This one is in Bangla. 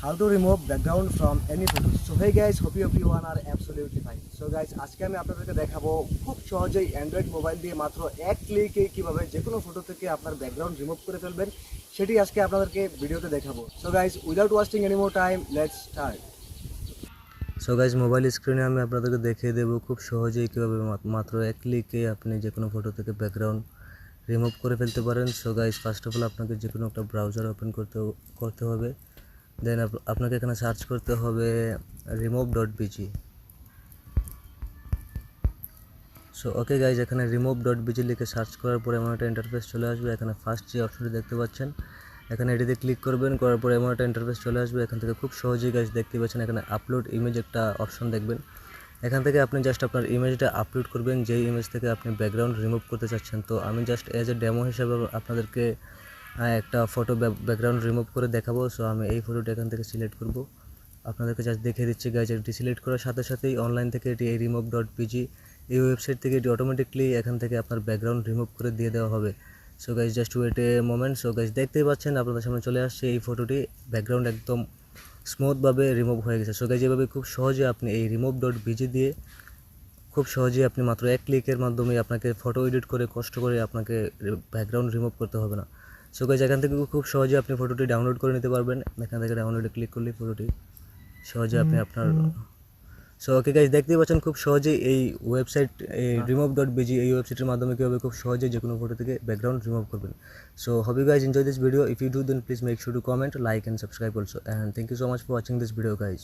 how to remove background from any photo. So hey guys, hope you everyone are absolutely fine. So guys, আজকে আমি আপনাদেরকে দেখাবো খুব সহজেই অ্যান্ড্রয়েড মোবাইল দিয়ে মাত্র এক ক্লিকে কিভাবে যে কোনো ফটো থেকে আপনার ব্যাকগ্রাউন্ড রিমুভ করে ফেলবেন সেটি আজকে আপনাদেরকে ভিডিওতে দেখাবো। So guys, without wasting any more time, let's start. So guys, mobile স্ক্রিনে আমি আপনাদেরকে দেখিয়ে দেবো খুব সহজেই কীভাবে মাত্র এক ক্লিকে আপনি যে কোনো ফটো থেকে ব্যাকগ্রাউন্ড রিমুভ করে ফেলতে পারেন। So guys, first of all আপনাকে যে কোনো একটা ব্রাউজার ওপেন করতে হবে। দেন আপনাকে এখানে সার্চ করতে হবে remove.bg। সো ওকে গাইজ, এখানে remove.bg লিখে সার্চ করার পরে এমন একটা ইন্টারফেস চলে আসবে। এখানে ফার্স্ট যে অপশনটি দেখতে পাচ্ছেন এখানে এটিতে ক্লিক করবেন, করার পরে এমন একটা ইন্টারফেস চলে আসবে। এখান থেকে খুব সহজেই গাইজ দেখতে পাচ্ছেন এখানে আপলোড ইমেজ একটা অপশন দেখবেন। এখান থেকে আপনি জাস্ট আপনার ইমেজটা আপলোড করবেন, যেই ইমেজ থেকে আপনি ব্যাকগ্রাউন্ড রিমুভ করতে চাচ্ছেন। তো আমি জাস্ট এজ এ ডেমো হিসাবে আপনাদেরকে একটা ফটো ব্যাকগ্রাউন্ড রিমুভ করে দেখাবো। সো আমি এই ফটোটা এখান থেকে সিলেক্ট করব, আপনাদেরকে জাস্ট দেখিয়ে দিচ্ছি গাইজ। এটি সিলেক্ট করার সাথে সাথেই অনলাইন থেকে এটি এই remove.bg এই ওয়েবসাইট থেকে এটি অটোমেটিকলি এখান থেকে আপনার ব্যাকগ্রাউন্ড রিমুভ করে দিয়ে দেওয়া হবে। So guys, just wait a moment. So guys, দেখতেই পাচ্ছেন আপনাদের সামনে চলে আসছে এই ফটোটি, ব্যাকগ্রাউন্ড একদম স্মুথভাবে রিমুভ হয়ে গেছে। সো গাইজ, এভাবে খুব সহজে আপনি এই remove.bg দিয়ে খুব সহজেই আপনি মাত্র এক ক্লিকের মাধ্যমে আপনাকে ফটো এডিট করে কষ্ট করে আপনাকে ব্যাকগ্রাউন্ড রিমুভ করতে হবে না। সো গাইজ, এখান থেকে খুব সহজে আপনি ফটোটি ডাউনলোড করে নিতে পারবেন। এখান থেকে ডাউনলোডে ক্লিক করলেই ফটোটি সহজে আপনি আপনার সো ওকে গাইজ, দেখতেই পাচ্ছেন খুব সহজেই এই ওয়েবসাইট এই remove.bg এই ওয়েবসাইটের মাধ্যমে কীভাবে খুব সহজেই যে কোনো ফটো থেকে ব্যাকগ্রাউন্ড রিমুভ করবেন। So hope you guys enjoy this video. If you do, then please make sure to comment, like and subscribe also, and thank you so much for watching this video guys.